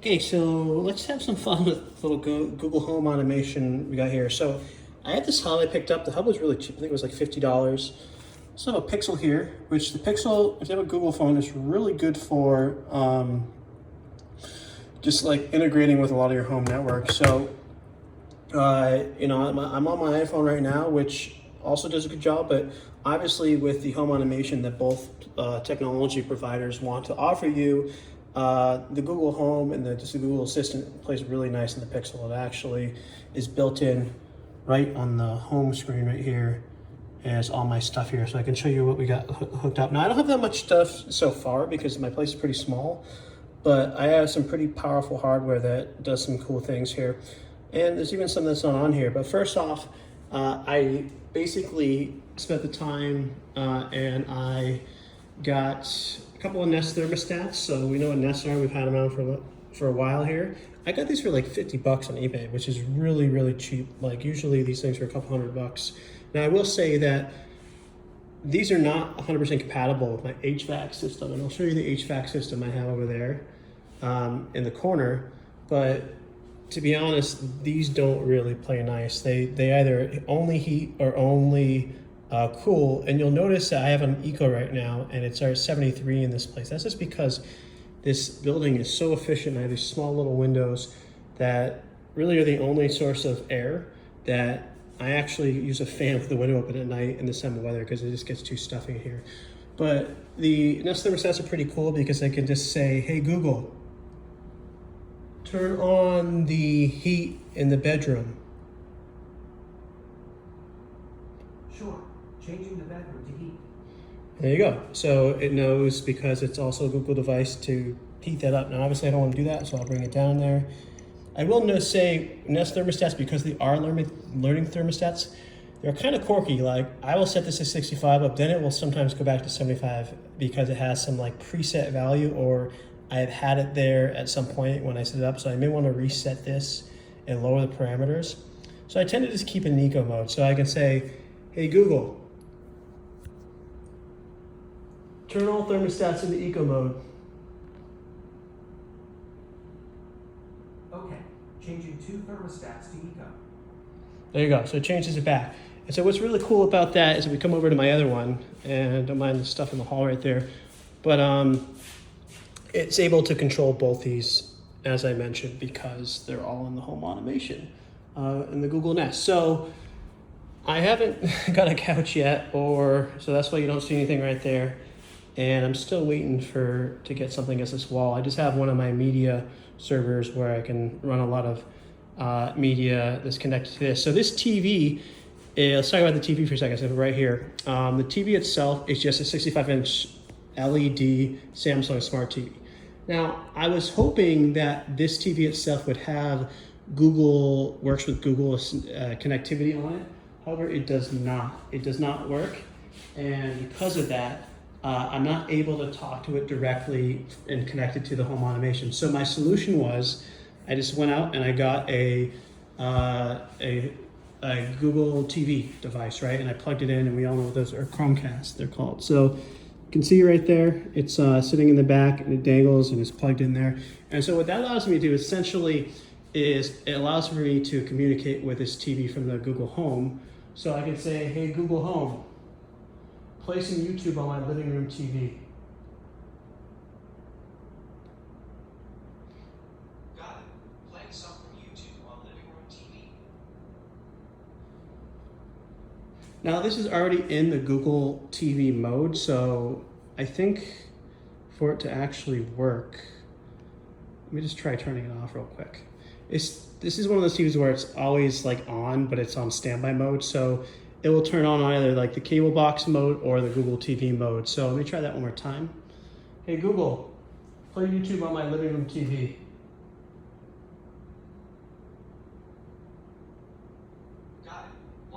Okay, so let's have some fun with little Google Home automation we got here. So I had this hub I picked up. The hub was really cheap. I think it was like $50. So I have a Pixel here, which the Pixel, if you have a Google phone, is really good for just like integrating with a lot of your home network. So, you know, I'm on my iPhone right now, which also does a good job, but obviously with the home automation that both technology providers want to offer you, the Google Home and the Google Assistant plays really nice in the Pixel. It actually is built in right on the home screen right here. Has all my stuff here, so I can show you what we got hooked up. Now I don't have that much stuff so far because my place is pretty small, but I have some pretty powerful hardware that does some cool things here. And there's even some that's not on here. But first off, I basically spent the time and I got a couple of Nest thermostats. So we know what Nest are. We've had them out for a while here. I got these for like 50 bucks on eBay, which is really, really cheap. Like usually these things are a couple $100. Now I will say that these are not 100% compatible with my HVAC system, and I'll show you the HVAC system I have over there in the corner. But to be honest, these don't really play nice. They either only heat or only cool, and you'll notice that I have an Eco right now, and it's our 73 in this place. That's just because this building is so efficient. I have these small little windows that really are the only source of air that I actually use a fan with the window open at night in the summer weather because it just gets too stuffy here. But the Nest thermostats are pretty cool because I can just say, hey Google, turn on the heat in the bedroom. Sure, changing the bedroom to heat. There you go. So it knows because it's also a Google device to heat that up. Now obviously I don't want to do that, so I'll bring it down there. I will say Nest thermostats, because they are learning thermostats, they're kind of quirky. Like I will set this to 65 up, then it will sometimes go back to 75 because it has some like preset value, or I've had it there at some point when I set it up. So I may want to reset this and lower the parameters. So I tend to just keep it in eco mode. So I can say, hey Google, turn all thermostats into eco mode. Okay, changing 2 thermostats to eco. There you go, so it changes it back. And so what's really cool about that is that we come over to my other one, and don't mind the stuff in the hall right there, but it's able to control both these, as I mentioned, because they're all in the home automation in the Google Nest. So I haven't got a couch yet, so that's why you don't see anything right there. And I'm still waiting to get something as this wall. I just have one of my media servers where I can run a lot of media that's connected to this. So this TV, let's talk about the TV for a second. So right here, the TV itself is just a 65-inch LED Samsung Smart TV. Now, I was hoping that this TV itself would have works with Google connectivity on it. However, it does not. It does not work. And because of that, I'm not able to talk to it directly and connect it to the home automation. So my solution was, I just went out and I got a Google TV device, right? And I plugged it in, and we all know what those are, Chromecast, they're called. So you can see right there, it's sitting in the back and it dangles and it's plugged in there. And so what that allows me to do essentially is it allows for me to communicate with this TV from the Google Home. So I can say, hey Google Home, play some YouTube on my living room TV. Got it. Playing some from YouTube on living room TV. Now this is already in the Google TV mode, so I think for it to actually work, let me just try turning it off real quick. This is one of those TVs where it's always like on, but it's on standby mode, so it will turn on either like the cable box mode or the Google TV mode. So let me try that one more time. Hey Google, play YouTube on my living room TV. Got it.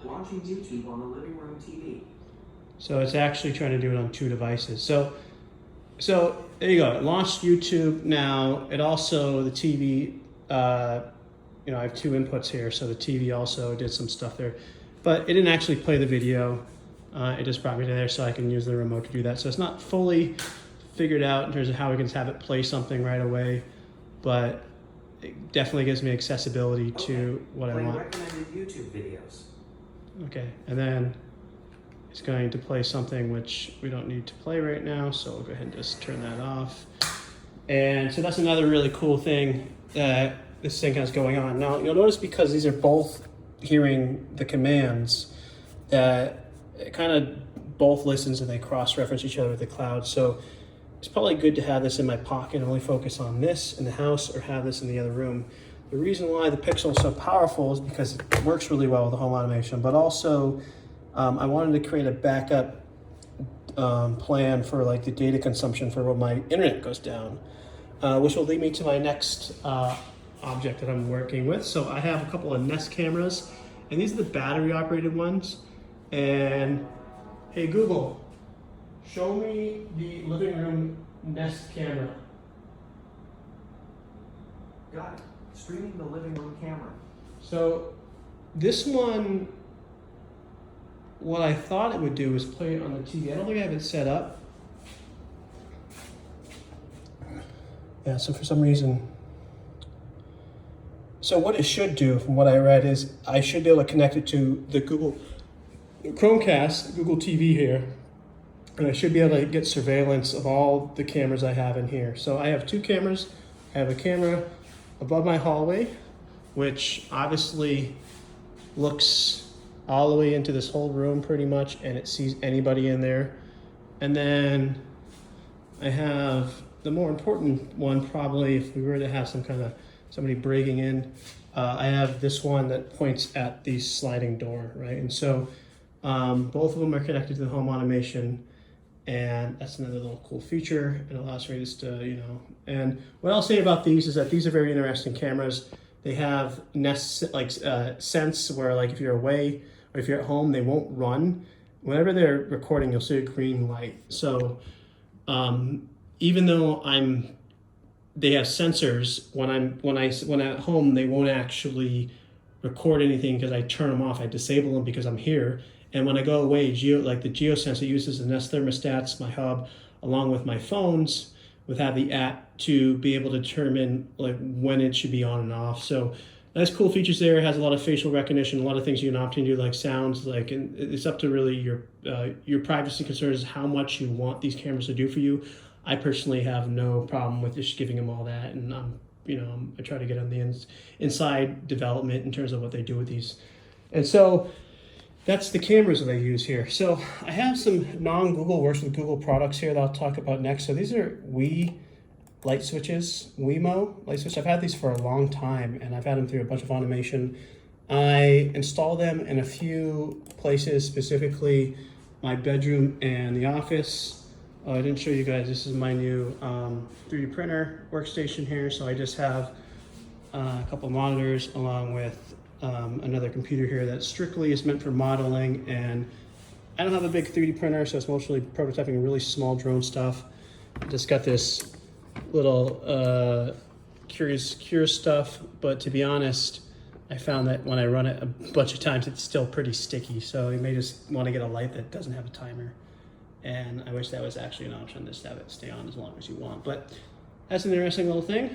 Launching YouTube on the living room TV. So it's actually trying to do it on 2 devices. So there you go. It launched YouTube now. It also, the TV, you know, I have 2 inputs here, so the TV also did some stuff there. But it didn't actually play the video. It just brought me to there so I can use the remote to do that. So it's not fully figured out in terms of how we can have it play something right away, but it definitely gives me accessibility to what I Play want. recommended YouTube videos. Okay, and then it's going to play something which we don't need to play right now, so we'll go ahead and just turn that off. And so that's another really cool thing that this thing has going on. Now, you'll notice because these are both hearing the commands, that it kind of both listens and they cross-reference each other with the cloud. So it's probably good to have this in my pocket and only focus on this in the house or have this in the other room. The reason why the Pixel is so powerful is because it works really well with the home automation, but also I wanted to create a backup plan for like the data consumption for when my internet goes down, which will lead me to my next object that I'm working with. So I have a couple of Nest cameras, and these are the battery operated ones. And hey Google, show me the living room Nest camera. Got it. Streaming the living room camera. So this one, what I thought it would do is play it on the TV. I don't think I have it set up. Yeah, so for some reason. So what it should do, from what I read, is I should be able to connect it to the Google Chromecast, Google TV here, and I should be able to get surveillance of all the cameras I have in here. So I have two cameras. I have a camera above my hallway, which obviously looks all the way into this whole room pretty much, and it sees anybody in there. And then I have the more important one, probably if we were to have some kind of somebody breaking in, I have this one that points at the sliding door, right? And so both of them are connected to the home automation, and that's another little cool feature. It allows me just to, you know, and what I'll say about these is that these are very interesting cameras. They have Nest like sense where like if you're away or if you're at home, they won't run. Whenever they're recording, you'll see a green light. So even though they have sensors, when I'm at home, they won't actually record anything because I turn them off. I disable them because I'm here. And when I go away, like the GeoSense, it uses the Nest thermostats, my hub, along with my phones, have the app to be able to determine like when it should be on and off. So nice cool features there. It has a lot of facial recognition, a lot of things you can opt into, like sounds, like, and it's up to really your privacy concerns, how much you want these cameras to do for you. I personally have no problem with just giving them all that, and I try to get on the inside development in terms of what they do with these. And so that's the cameras that I use here. So I have some non-Google works with Google products here that I'll talk about next. So these are Wii light switches, Wemo light switch. I've had these for a long time, and I've had them through a bunch of automation. I installed them in a few places, specifically my bedroom and the office. I didn't show you guys, this is my new 3D printer workstation here. So I just have a couple monitors along with another computer here that strictly is meant for modeling, and I don't have a big 3D printer, so it's mostly prototyping really small drone stuff. I just got this little curious stuff, but to be honest, I found that when I run it a bunch of times, it's still pretty sticky. So you may just want to get a light that doesn't have a timer. And I wish that was actually an option, just to have it stay on as long as you want. But that's an interesting little thing.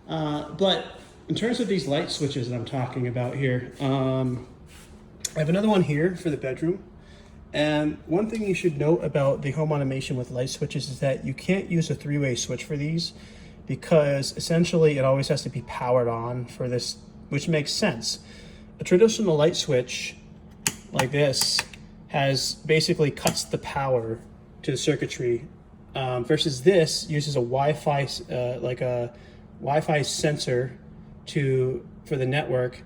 But in terms of these light switches that I'm talking about here, I have another one here for the bedroom. And one thing you should note about the home automation with light switches is that you can't use a three-way switch for these, because essentially it always has to be powered on for this, which makes sense. A traditional light switch like this basically cuts the power to the circuitry, versus this uses a Wi-Fi, like a Wi-Fi sensor for the network,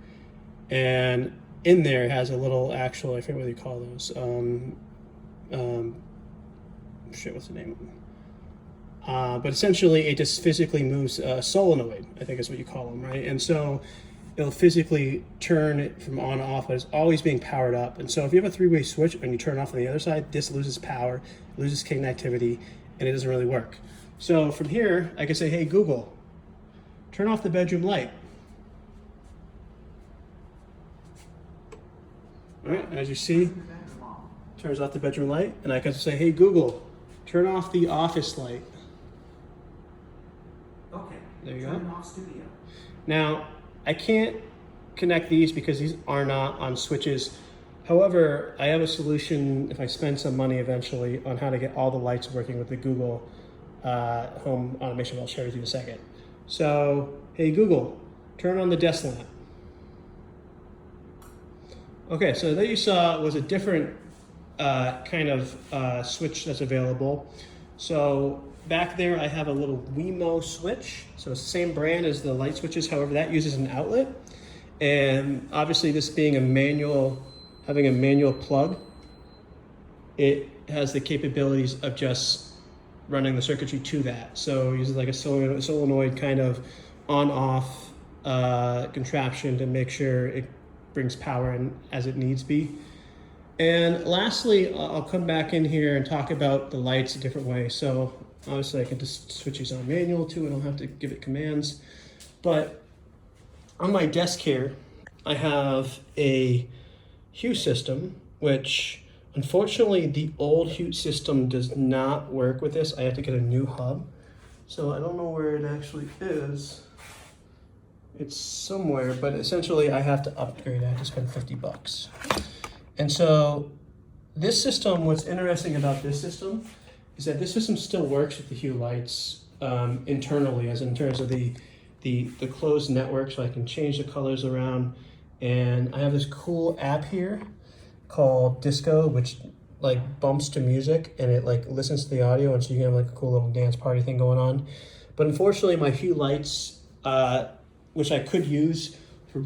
and in there it has a little actual, I forget what you call those, what's the name of them? But essentially it just physically moves a solenoid, I think is what you call them, right? And so it'll physically turn it from on to off, but it's always being powered up. And so if you have a three-way switch and you turn it off on the other side, this loses power, loses connectivity, and it doesn't really work. So from here, I can say, hey, Google, turn off the bedroom light. All right, as you see, turns off the bedroom light, and I can say, hey, Google, turn turn off the office light. Okay. There you go. Turn off studio. Now, I can't connect these because these are not on switches. However, I have a solution if I spend some money eventually on how to get all the lights working with the Google home automation. I'll share with you in a second. So, hey Google, turn on the desk lamp. Okay, so that you saw was a different kind of switch that's available. So back there I have a little Wemo switch. So it's the same brand as the light switches, however that uses an outlet. And obviously this being a manual, having a manual plug, it has the capabilities of just running the circuitry to that. So it uses like a solenoid kind of on-off contraption to make sure it brings power in as it needs be. And lastly, I'll come back in here and talk about the lights a different way. So obviously I can just switch these on manual too. I don't have to give it commands. But on my desk here, I have a Hue system, which unfortunately the old Hue system does not work with this. I have to get a new hub. So I don't know where it actually is. It's somewhere, but essentially I have to upgrade. I have to spend 50 bucks. And so this system, what's interesting about this system is that this system still works with the Hue lights internally, as in terms of the closed network, so I can change the colors around. And I have this cool app here called Disco, which like bumps to music and it like listens to the audio, and so you can have like a cool little dance party thing going on. But unfortunately my Hue lights, which I could use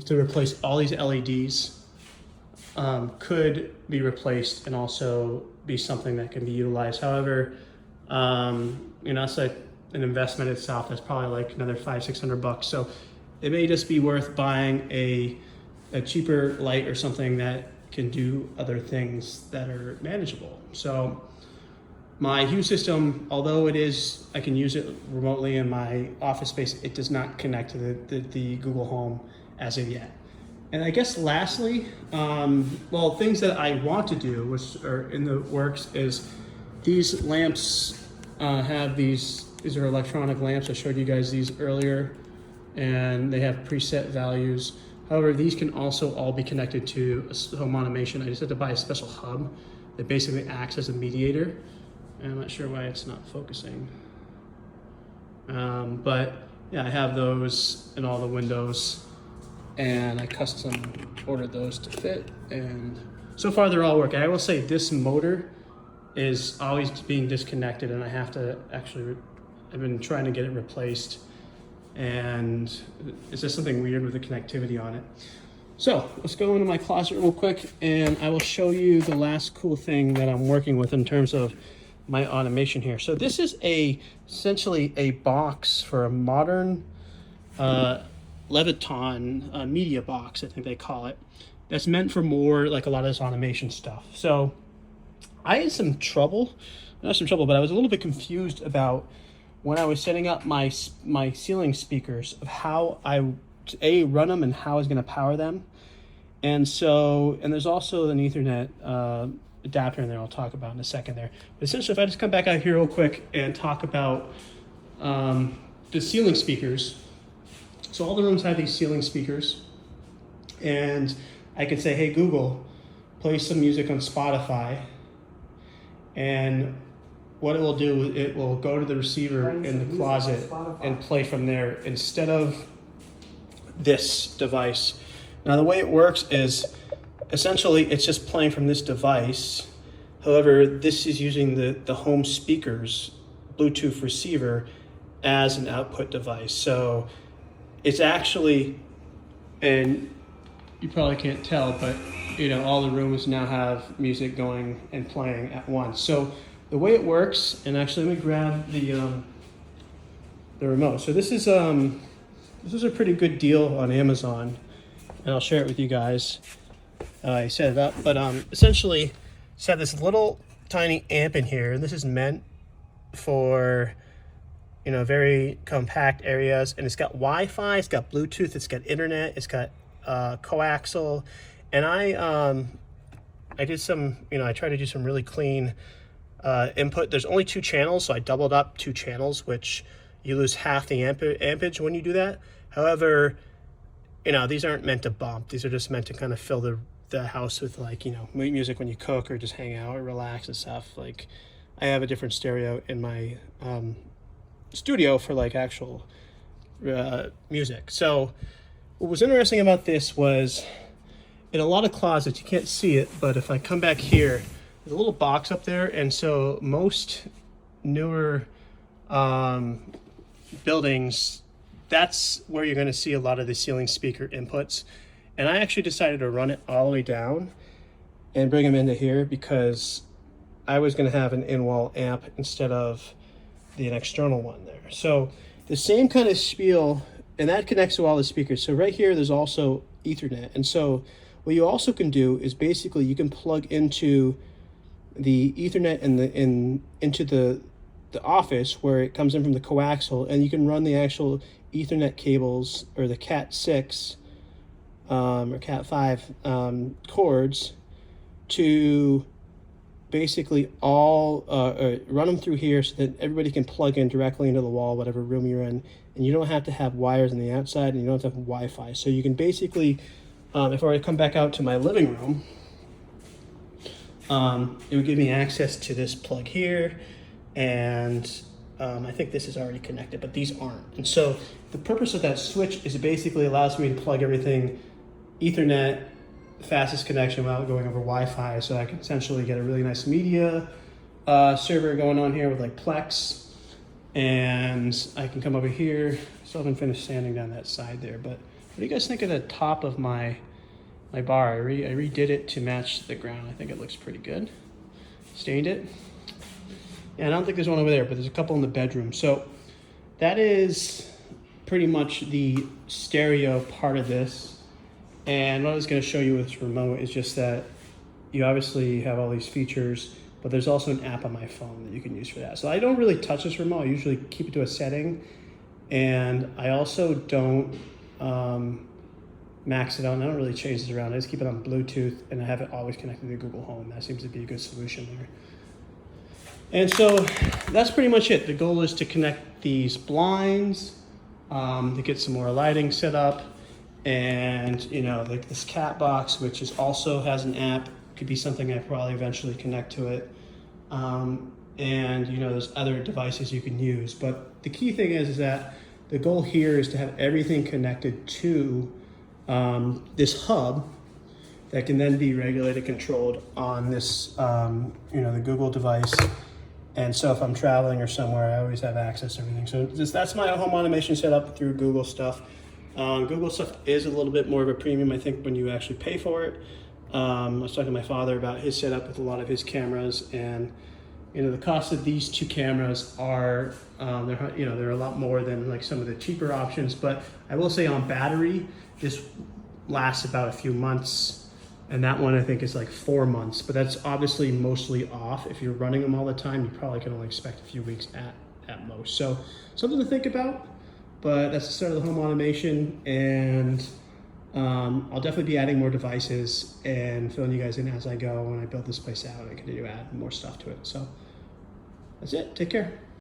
to replace all these LEDs, could be replaced and also be something that can be utilized. However, you know, it's like an investment itself that's probably like another $500-600 bucks. So it may just be worth buying a cheaper light or something that can do other things that are manageable. So my Hue system, although it is, I can use it remotely in my office space, it does not connect to the Google Home as of yet. And I guess lastly, well, things that I want to do, which are in the works, is these lamps have these are electronic lamps. I showed you guys these earlier, and they have preset values. However, these can also all be connected to a home automation. I just had to buy a special hub that basically acts as a mediator. And I'm not sure why it's not focusing. But yeah, I have those in all the windows, and I custom ordered those to fit, and so far they're all working. I will say this motor is always being disconnected, and I have to actually, I've been trying to get it replaced, and it's just something weird with the connectivity on it. So let's go into my closet real quick, and I will show you the last cool thing that I'm working with in terms of my automation here. So this is essentially a box for a modern Leviton media box, I think they call it. That's meant for more like a lot of this automation stuff. So I had some trouble, not some trouble, but I was a little bit confused about when I was setting up my ceiling speakers of how I run them and how I was going to power them. And so, and there's also an Ethernet adapter in there I'll talk about in a second there. But essentially, if I just come back out here real quick and talk about the ceiling speakers. So all the rooms have these ceiling speakers, and I can say, hey Google, play some music on Spotify, and what it will do, it will go to the receiver in the closet and play from there instead of this device. Now the way it works is essentially it's just playing from this device. However, this is using the home speakers Bluetooth receiver as an output device. So it's actually, and you probably can't tell, but you know, all the rooms now have music going and playing at once. So the way it works, and actually let me grab the remote. So this is a pretty good deal on Amazon, and I'll share it with you guys. I set it up, but essentially set this little tiny amp in here, and this is meant for, you know, very compact areas, and it's got Wi-Fi, it's got Bluetooth, it's got internet, it's got coaxial, and I did some, you know, I tried to do some really clean input. There's only 2 channels, so I doubled up 2 channels, which you lose half the ampage when you do that. However, you know, these aren't meant to bump. These are just meant to kind of fill the house with, like, you know, music when you cook or just hang out or relax and stuff. Like, I have a different stereo in my studio for like actual music. So what was interesting about this was in a lot of closets, you can't see it, but if I come back here, there's a little box up there. And so most newer buildings, that's where you're going to see a lot of the ceiling speaker inputs. And I actually decided to run it all the way down and bring them into here because I was going to have an in-wall amp instead of an external one there. So the same kind of spiel, and that connects to all the speakers. So right here, there's also Ethernet. And so what you also can do is basically you can plug into the Ethernet into the office where it comes in from the coaxial, and you can run the actual Ethernet cables or the Cat6 or Cat5 cords to basically all run them through here so that everybody can plug in directly into the wall, whatever room you're in, and you don't have to have wires on the outside, and you don't have to have Wi-Fi. So you can basically, if I were to come back out to my living room, it would give me access to this plug here, and I think this is already connected, but these aren't. And so the purpose of that switch is it basically allows me to plug everything Ethernet, fastest connection without going over Wi-Fi, so I can essentially get a really nice media server going on here with like Plex, and I can come over here. Still haven't finished sanding down that side there, but what do you guys think of the top of my bar? I redid it to match the ground. I think it looks pretty good. Stained it. And I don't think there's one over there, but there's a couple in the bedroom. So that is pretty much the stereo part of this. And what I was going to show you with this remote is just that you obviously have all these features, but there's also an app on my phone that you can use for that. So I don't really touch this remote. I usually keep it to a setting. And I also don't max it out. I don't really change this around. I just keep it on Bluetooth, and I have it always connected to Google Home. That seems to be a good solution there. And so that's pretty much it. The goal is to connect these blinds, to get some more lighting set up. And, you know, like this cat box, which also has an app, could be something I probably eventually connect to it. And, you know, there's other devices you can use. But the key thing is that the goal here is to have everything connected to this hub that can then be regulated, controlled on this, you know, the Google device. And so if I'm traveling or somewhere, I always have access to everything. So that's my home automation setup through Google stuff. Google stuff is a little bit more of a premium, I think, when you actually pay for it. I was talking to my father about his setup with a lot of his cameras, and you know, the cost of these 2 cameras are they're a lot more than like some of the cheaper options. But I will say on battery, this lasts about a few months, and that one I think is like 4 months. But that's obviously mostly off. If you're running them all the time, you probably can only expect a few weeks at most. So something to think about. But that's the start of the home automation, and I'll definitely be adding more devices and filling you guys in as I go when I build this place out and I continue to add more stuff to it. So that's it. Take care.